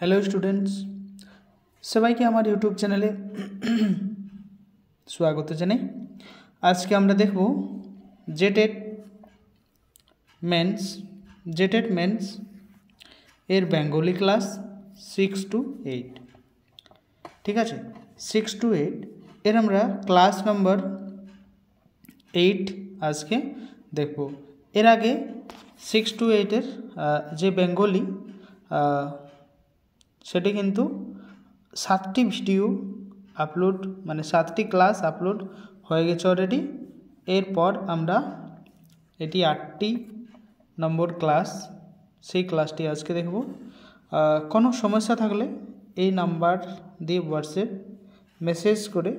Hello students सबाई के हमारे यूट्यूब चैनले स्वागत जानाई। आज के আমরা দেখব জেটেড মেন্স এর বেঙ্গলি ক্লাস 6 to 8। ঠিক আছে, 6 to 8 এর আমরা ক্লাস নাম্বার 8 আজকে দেখব। এর আগে 6 to 8 এর যে বেঙ্গলি সেটি কিন্তু 7টি ভিডিও আপলোড মানে 7টি ক্লাস আপলোড হয়ে গেছে অলরেডি। এরপর আমরা এটি 8টি নম্বর ক্লাস, সেই ক্লাসটি আজকে দেখব। কোনো সমস্যা থাকলে এই নাম্বার দিয়ে হোয়াটসঅ্যাপ মেসেজ করে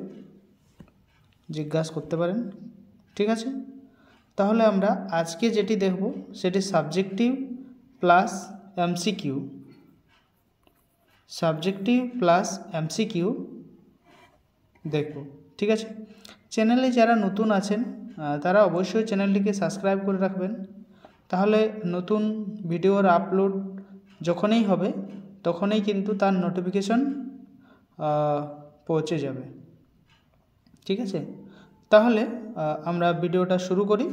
জিজ্ঞাসা করতে পারেন। ঠিক আছে, তাহলে আমরা আজকে যেটি দেখব সেটি subjective plus MCQ, subjective plus MCQ দেখব। ঠিক আছে, চ্যানেলে যারা নতুন আছেন তারা অবশ্যই চ্যানেলটিকে সাবস্ক্রাইব করে রাখবেন, তাহলে নতুন ভিডিওর আপলোড যখনই হবে তখনই কিন্তু তার নোটিফিকেশন পৌঁছে যাবে। ঠিক আছে, তাহলে আমরা ভিডিওটা শুরু করি।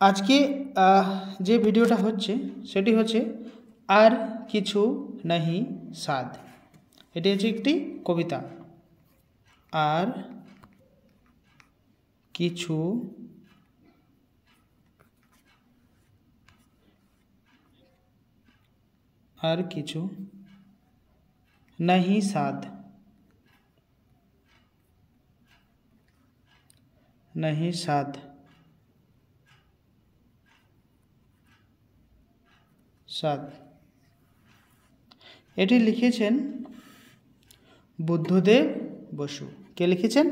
আজকে যে ভিডিওটা হচ্ছে সেটি হচ্ছে আর কিছু নাহি সাদ। এটি হচ্ছে একটি কবিতা। আর কিছু নাহি সাদ, নাহি সাদ। এটি লিখেছেন বুদ্ধদেব বসু। কে লিখেছেন?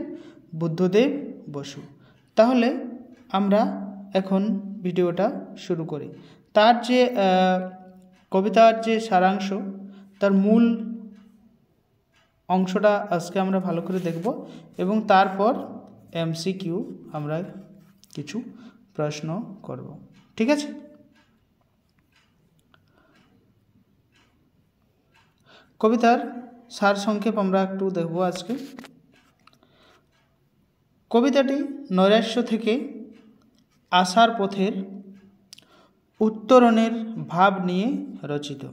বুদ্ধদেব বসু। তাহলে আমরা এখন ভিডিওটা শুরু করি। তার যে কবিতার যে সারাংশ, তার মূল অংশটা আজকে আমরা ভালো করে দেখব এবং তারপর এমসিকিউ আমরা কিছু প্রশ্ন করব। ঠিক আছে, কবিতার সারসংক্ষেপ আমরা একটু দেখব আজকে। কবিতাটি নৈরাশ্য থেকে আসার পথের উত্তরণের ভাব নিয়ে রচিত।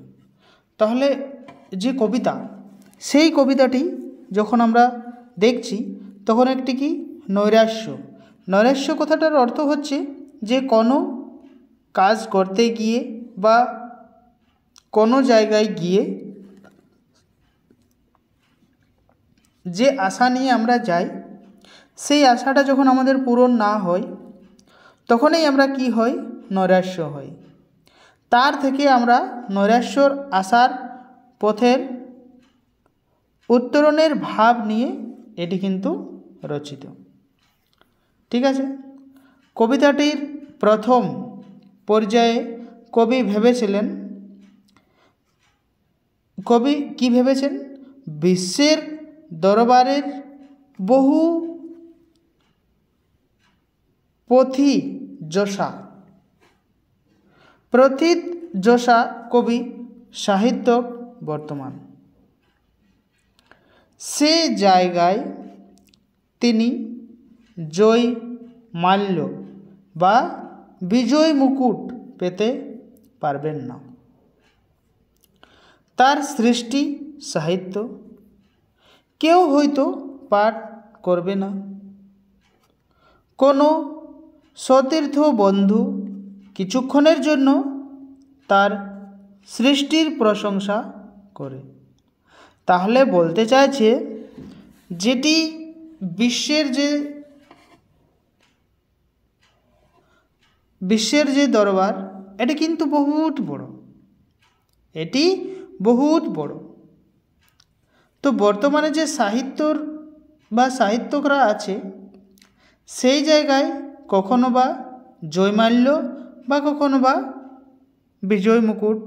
তাহলে যে কবিতা, সেই কবিতাটি যখন আমরা দেখছি তখন একটি কি নৈরাশ্য। নৈরাশ্য কথাটার অর্থ হচ্ছে যে কোনো কাজ করতে গিয়ে বা কোনো জায়গায় গিয়ে যে আশা নিয়ে আমরা যাই, সেই আশাটা যখন আমাদের পূরণ না হয় তখনই আমরা কি হই? নৈরাশ্য হই। তার থেকে আমরা নৈরাশ্যর আসার পথের উত্তরণের ভাব নিয়ে এটি কিন্তু রচিত। ঠিক আছে, কবিতাটির প্রথম পর্যায়ে কবি কি ভেবেছেন? বিশ্বের দরবারের বহু প্রথিতযশা কবি সাহিত্যক বর্তমান। সে জায়গায় তিনি জয় মাল্য বা বিজয় মুকুট পেতে পারবেন না। তার সৃষ্টি সাহিত্য কেউ হয়তো পাঠ করবে না। কোনো সতীর্থ বন্ধু কিছুক্ষণের জন্য তার সৃষ্টির প্রশংসা করে। তাহলে বলতে চাইছে যেটি বিশ্বের যে দরবার, এটি কিন্তু বহুত বড়, এটি বহুত বড়। তো বর্তমানে যে সাহিত্যকরা আছে, সেই জায়গায় কখনো বা জয়মাল্য বা কখনো বা বিজয় মুকুট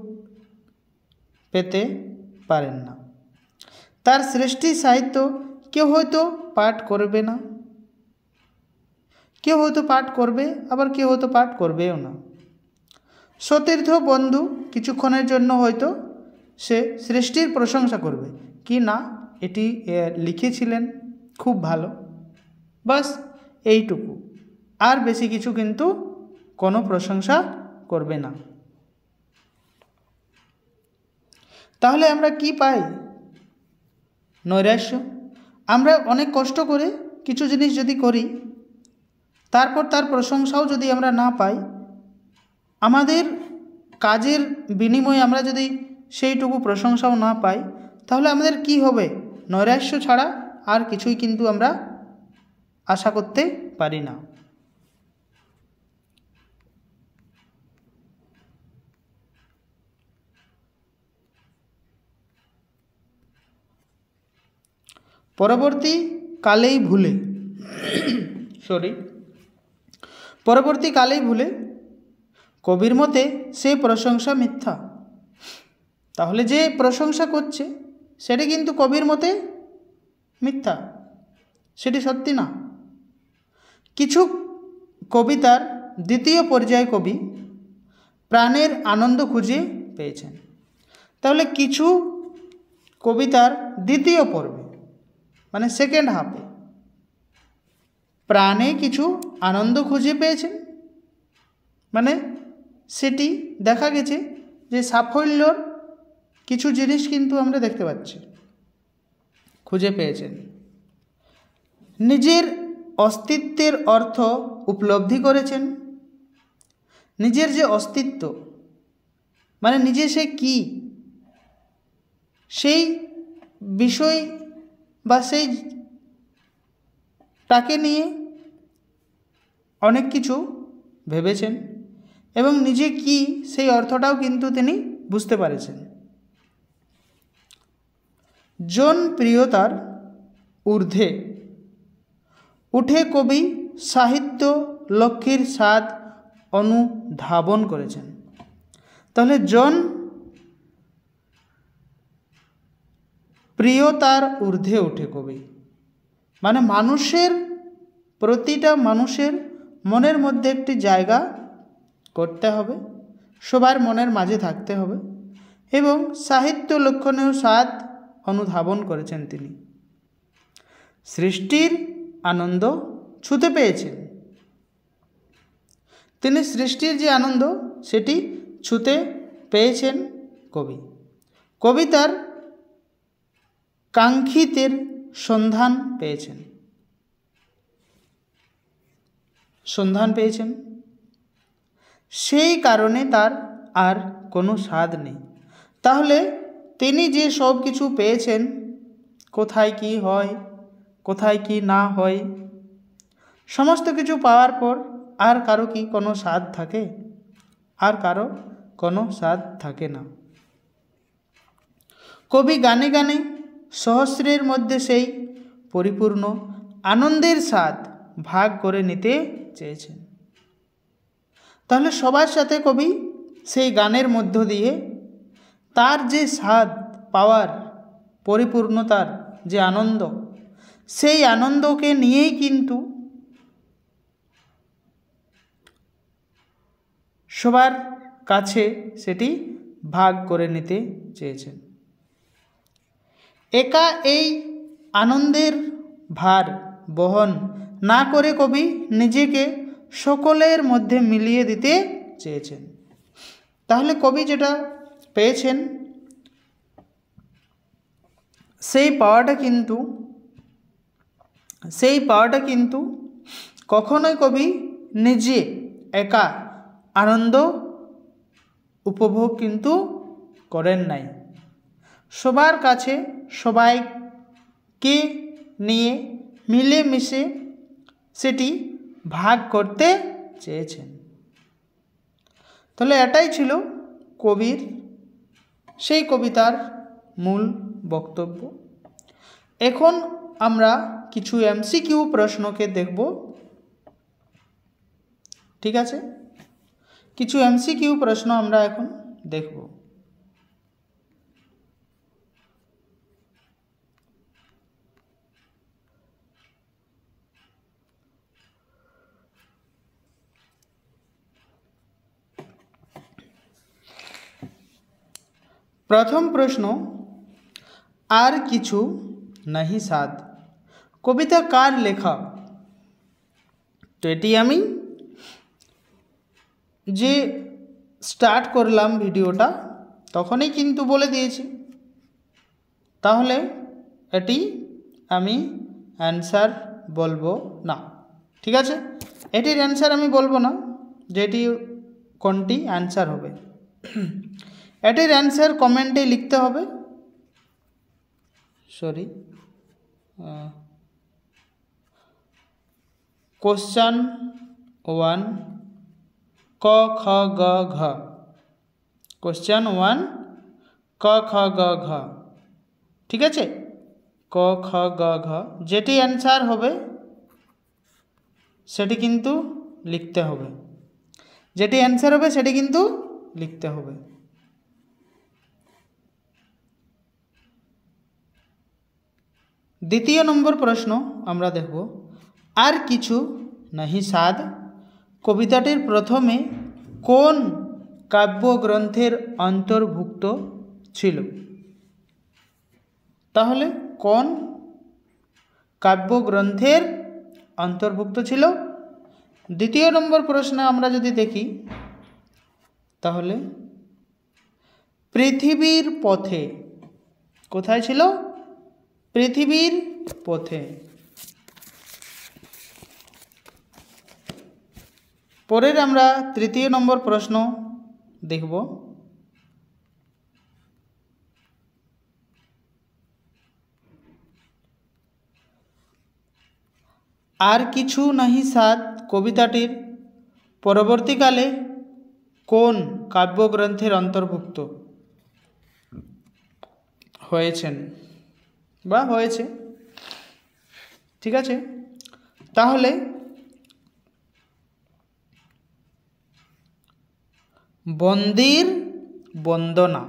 পেতে পারেন না। তার সৃষ্টি সাহিত্য কেউ হয়তো পাঠ করবে না, কেউ হয়তো পাঠ করবে, আবার কেউ হয়তো পাঠ করবেও না। সতীর্থ বন্ধু কিছুক্ষণের জন্য হয়তো সে সৃষ্টির প্রশংসা করবে কি না এটি লিখেছিলেন খুব ভালো, বাস এইটুকু, আর বেশি কিছু কিন্তু কোনো প্রশংসা করবে না। তাহলে আমরা কি পাই? নৈরাশ্য। আমরা অনেক কষ্ট করে কিছু জিনিস যদি করি, তারপর তার প্রশংসাও যদি আমরা না পাই, আমাদের কাজের বিনিময়ে আমরা যদি সেইটুকু প্রশংসাও না পাই, তাহলে আমাদের কি হবে? নৈরাশ্য ছাড়া আর কিছুই কিন্তু আমরা আশা করতে পারি না। পরবর্তী কালেই ভুলে পরবর্তী কালেই ভুলে কবির মতে সে প্রশংসা মিথ্যা। তাহলে যে প্রশংসা করছে সেটি কিন্তু কবির মতে মিথ্যা, সেটি সত্যি না। কিছু কবিতার দ্বিতীয় পর্যায়ে কবি প্রাণের আনন্দ খুঁজে পেয়েছেন। তাহলে কিছু কবিতার দ্বিতীয় পর্বে মানে সেকেন্ড হাফে প্রাণে কিছু আনন্দ খুঁজে পেয়েছেন, মানে সেটি দেখা গেছে যে সাফল্যর কিছু জিনিস কিন্তু আমরা দেখতে পাচ্ছি, খুঁজে পেয়েছেন। নিজের অস্তিত্বের অর্থ উপলব্ধি করেছেন। নিজের যে অস্তিত্ব মানে নিজে সে কি, সেই বিষয় বা সেই তাকে নিয়ে অনেক কিছু ভেবেছেন এবং নিজে কি সেই অর্থটাও কিন্তু তিনি বুঝতে পারেছেন। জনপ্রিয়তার ঊর্ধ্বে উঠে কবি সাহিত্য লক্ষ্মীর স্বাদ অনুধাবন করেছেন। তাহলে প্রিয়তার ঊর্ধ্বে উঠে কবি মানে মানুষের, প্রতিটা মানুষের মনের মধ্যে একটি জায়গা করতে হবে, সবার মনের মাঝে থাকতে হবে এবং সাহিত্য লক্ষণীয় স্বাদ অনুধাবন করেছেন তিনি। সৃষ্টির আনন্দ ছুঁতে পেয়েছেন, তিনি সৃষ্টির যে আনন্দ সেটি ছুঁতে পেয়েছেন কবি। কবিতার কাঙ্ক্ষিতের সন্ধান পেয়েছেন, সেই কারণে তার আর কোনো স্বাদ নেই। তাহলে তিনি যে সব কিছু পেয়েছেন, কোথায় কি হয় কোথায় কি না হয়, সমস্ত কিছু পাওয়ার পর আর কারো কি কোনো স্বাদ থাকে? আর কারো কোনো স্বাদ থাকে না। কবি গানে গানে সহস্রের মধ্যে সেই পরিপূর্ণ আনন্দের স্বাদ ভাগ করে নিতে চেয়েছেন। তাহলে সবার সাথে কবি সেই গানের মধ্য দিয়ে তার যে স্বাদ পাওয়ার, পরিপূর্ণতার যে আনন্দ, সেই আনন্দকে নিয়েই কিন্তু সবার কাছে সেটি ভাগ করে নিতে চেয়েছেন। একা এই আনন্দের ভার বহন না করে কবি নিজেকে সকলের মধ্যে মিলিয়ে দিতে চেয়েছেন। তাহলে কবি যেটা পেয়েছেন সেই পাওয়াটা কিন্তু কখনোই কবি নিজে একা আনন্দ উপভোগ কিন্তু করেন নাই, সবার কাছে সবাইকে নিয়ে মিলেমিশে সেটি ভাগ করতে চেয়েছেন। তাহলে এটাই ছিল কবির সেই কবিতার মূল বক্তব্য। এখন আমরা কিছু এমসিকিউ প্রশ্নকে দেখব, ঠিক আছে? কিছু এমসিকিউ প্রশ্ন আমরা এখন দেখব। प्रथम प्रश्न आर किछु नहीं साध कविता कार लेखा। तो एटी आमी जे स्टार्ट करलाम भिडियोटा तखनई किन्तु बोले दिएछि, ताहले एटी आमी आंसर बोलबो ना। ठीक आछे, एटिर आंसर आमी बोलबो ना जे एटी कोनटी आंसर होबे। एटिर आंसर कमेंटे लिखते होबे। सरि, क्वेश्चन 1 क ख ग घ। क्वेश्चन 1 क ख ग घ। ठीक है, क ख ग घ जेटी आंसर होबे सेटी किन्तु लिखते होबे। जेटी आंसर होबे सेटी किन्तु लिखते होबे। द्वितीय नम्बर प्रश्न आमरा देखब आर किछु नहीं साध कविताटिर प्रथमे कोन काव्यग्रंथेर अंतर्भुक्त छिलो। ताहले कोन काव्यग्रंथेर अंतर्भुक्त छिलो। द्वितीय नम्बर प्रश्न आमरा यदि देखी ताहले पृथिवीर पथे कोथाय छिलो, पृथिवीर पथे। परेर आमरा तृतीय नम्बर प्रश्न देखब आर किछु नहीं साध कविताटिर परवर्तीकाले कोन काव्यग्रंथेर अंतर्भुक्त हयेछेन बा हयेछे। ठीक आछे, ताहले बंदीर बंदना।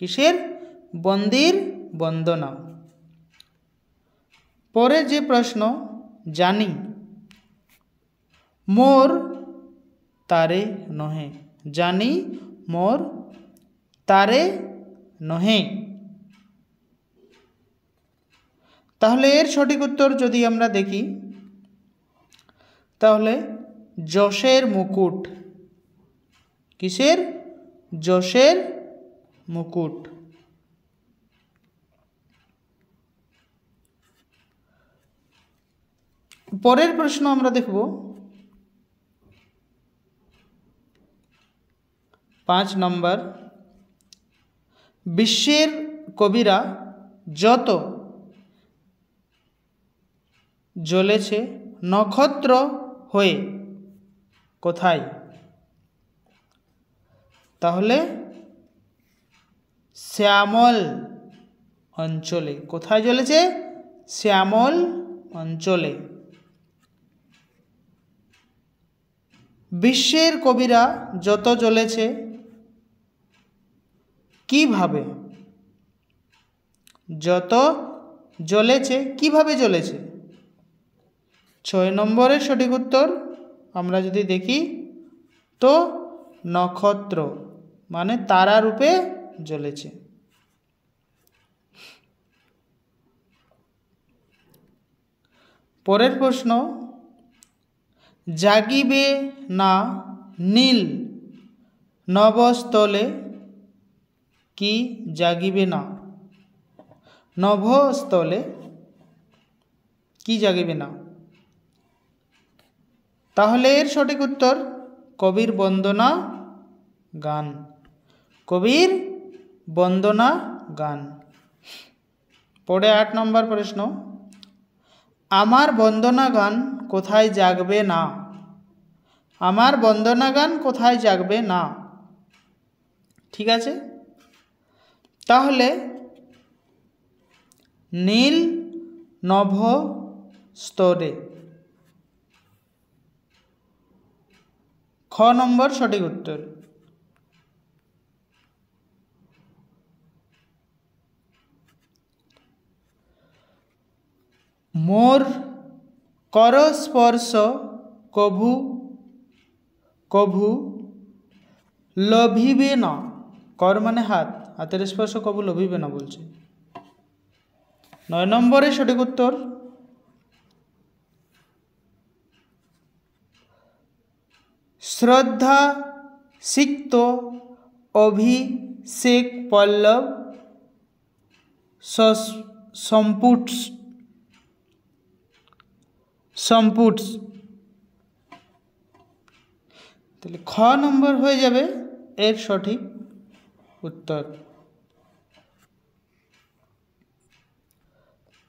किसेर? बंदीर बंदना। परे जे प्रश्न जानी मोर तारे नहे। जानी मोर तारे नहे। ताहले एर सठिक उत्तर यदि आमरा देखी ताहले यशेर मुकुट। किसेर? यशेर मुकुट। परेर प्रश्न आमरा देखब 5 नम्बर विश्वेर कविरा যত জ্বলেছে নক্ষত্র হয়ে কোথায়। তাহলে শ্যামল অঞ্চলে। কোথায় জ্বলেছে? শ্যামল অঞ্চলে। বিশ্বের কবিরা যত জ্বলেছে কিভাবে। যত জ্বলেছে কিভাবে জ্বলেছে। 6 নম্বরের সঠিক উত্তর আমরা যদি দেখি তো নক্ষত্র মানে তারা রূপে জ্বলেছে। পরের প্রশ্ন জাগিবে না নীল নভস্থলে কি জাগিবে না। নভস্থলে কি জাগিবে না। তাহলে এর সঠিক উত্তর কবির বন্দনা গান। কবির বন্দনা গান। পরে 8 নম্বর প্রশ্ন আমার বন্দনা গান কোথায় জাগবে না। আমার বন্দনা গান কোথায় জাগবে না। ঠিক আছে, তাহলে নীল নভ স্তরে। খ নম্বর সঠিক উত্তর। মোর করস্পর্শ কভু কভু লভিবে না। কর মানে হাত, হাতের স্পর্শ কবু লভিবে না বলছে। 9 নম্বরে সঠিক উত্তর শ্রদ্ধা সিক্ত অভিষেক পল্লব সম্পুটস। তাহলে খ নম্বর হয়ে যাবে এর সঠিক উত্তর।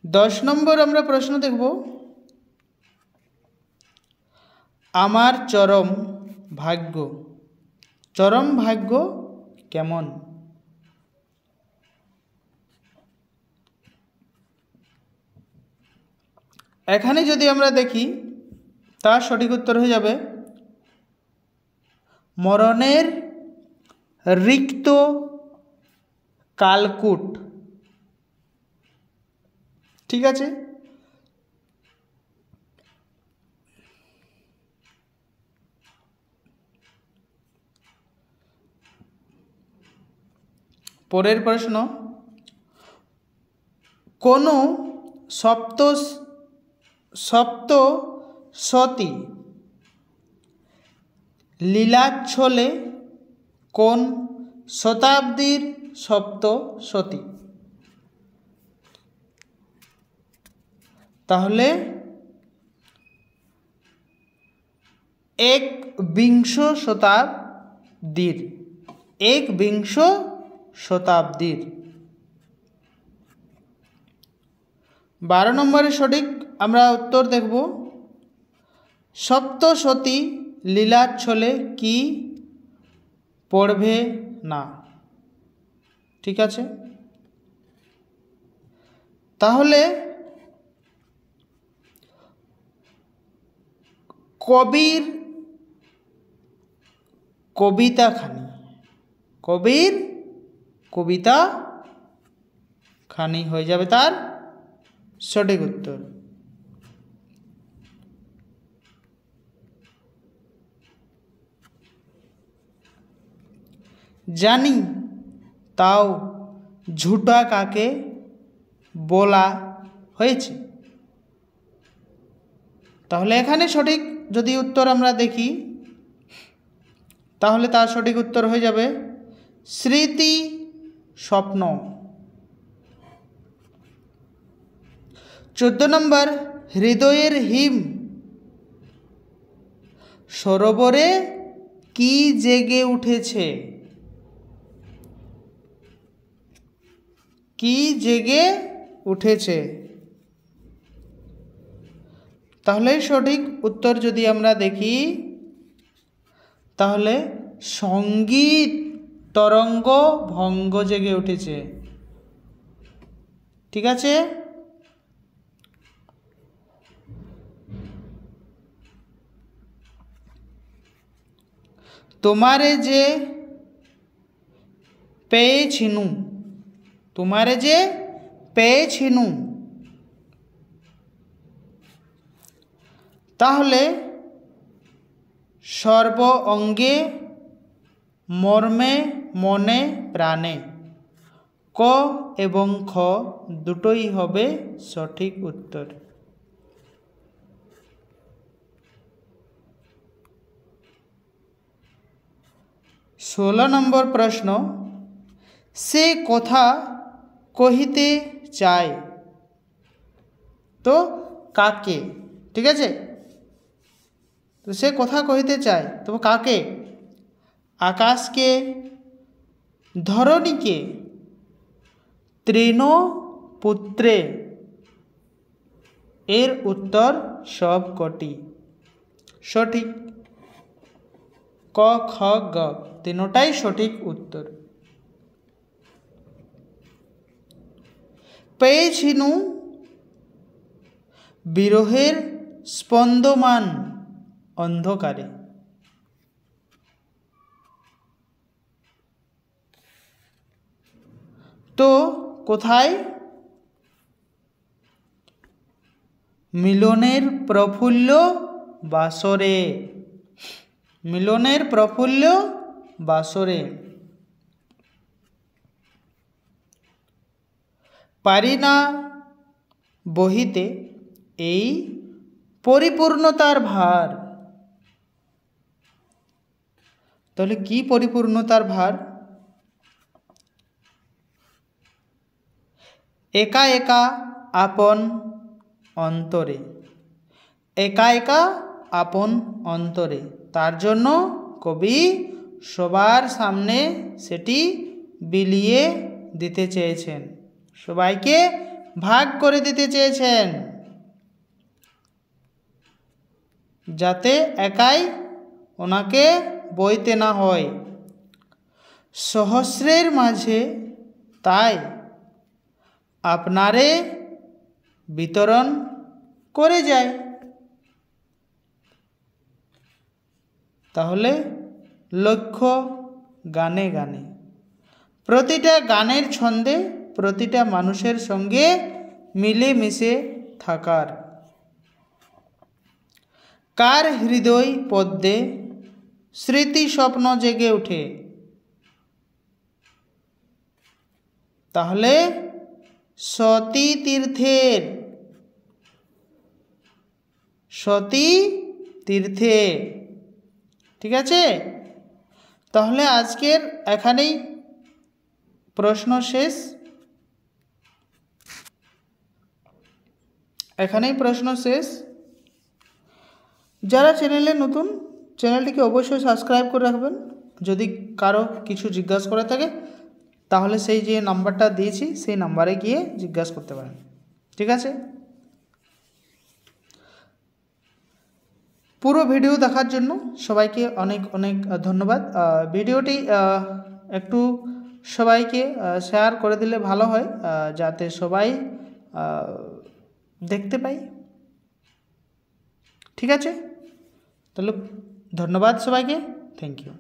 10 নম্বর আমরা প্রশ্ন দেখব, আমার চরম ভাগ্য। চরম ভাগ্য কেমন? এখানে যদি আমরা দেখি তার সঠিক উত্তর হয়ে যাবে মরণের রিক্ত কালকূট। ঠিক আছে, পরের প্রশ্ন, কোন সপ্তশতী লীলাচ্ছলে কোন শতাব্দীর সপ্তশতী? তাহলে একবিংশ শতাব্দীর। 12 নম্বরের সঠিক আমরা উত্তর দেখব, সপ্তশতী লীলাচ্ছলে কি পড়বে না। ঠিক আছে, তাহলে কবির কবিতাখানি হয়ে যাবে তার সঠিক উত্তর। জানি তাও ঝুটা কাকে বলা হয়েছে? তাহলে এখানে সঠিক যদি উত্তর আমরা দেখি তাহলে তার সঠিক উত্তর হয়ে যাবে স্মৃতি স্বপ্ন। 14 নম্বর, হৃদয়ের হিম সরোবরে কি জেগে উঠেছে? কি জেগে উঠেছে? তাহলে সঠিক উত্তর যদি আমরা দেখি তাহলে সঙ্গীত তরঙ্গ ভঙ্গ জেগে উঠেছে। ঠিক আছে, তোমারে যে পেয়েছিনু, তাহলে সর্ব অঙ্গে মর্মে মনে প্রাণে ক এবং খ দুটোই হবে সঠিক উত্তর। 16 নম্বর প্রশ্ন, সে কথা কহিতে চায় তো কাকে? ঠিক আছে, তো সে কথা কহিতে চায় তো কাকে? আকাশকে, ধরণীকে, তৃণপুত্রে? এর উত্তর সব কটি সঠিক। ক খ গ তিনটাই সঠিক উত্তর। পেয়েছিনু বিরহের স্পন্দমান অন্ধকারে। তো কোথায়? মিলনের প্রফুল্ল বাসরে। মিলনের প্রফুল্ল বাসরে। পারি না বহিতে এই পরিপূর্ণতার ভার। তাহলে কি পরিপূর্ণতার ভার? একা একা আপন অন্তরে, একা একা আপন অন্তরে, তার জন্য কবি সবার সামনে সেটি বিলিয়ে দিতে চেয়েছেন, সবাইকে ভাগ করে দিতে চেয়েছেন, যাতে একাই ওনাকে বইতে না হয়। সহস্রের মাঝে তাই আপনারে বিতরণ করে যায়। তাহলে লক্ষ্য গানে গানে, প্রতিটা গানের ছন্দে প্রতিটা মানুষের সঙ্গে মিলেমিশে থাকার। কার হৃদয় পদ্মে স্মৃতি স্বপ্ন জেগে ওঠে। তাহলে সতী তীর্থের, সতী তীর্থে। ঠিক আছে, তাহলে আজকের এখানেই প্রশ্ন শেষ, এখানেই প্রশ্ন শেষ। যারা চ্যানেলে নতুন, চ্যানেলটিকে অবশ্যই সাবস্ক্রাইব করে রাখবেন। যদি কারো কিছু জিজ্ঞাসা করে থাকে তাহলে সেই যে নাম্বারটা দিয়েছি সেই নাম্বারে গিয়ে জিজ্ঞাসা করতে পারেন। ঠিক আছে, পুরো ভিডিও দেখার জন্য সবাইকে অনেক অনেক ধন্যবাদ। ভিডিওটি একটু সবাইকে শেয়ার করে দিলে ভালো হয়, যাতে সবাই দেখতে পাই। ঠিক আছে, তাহলে ধন্যবাদ সবাইকে, থ্যাংক ইউ।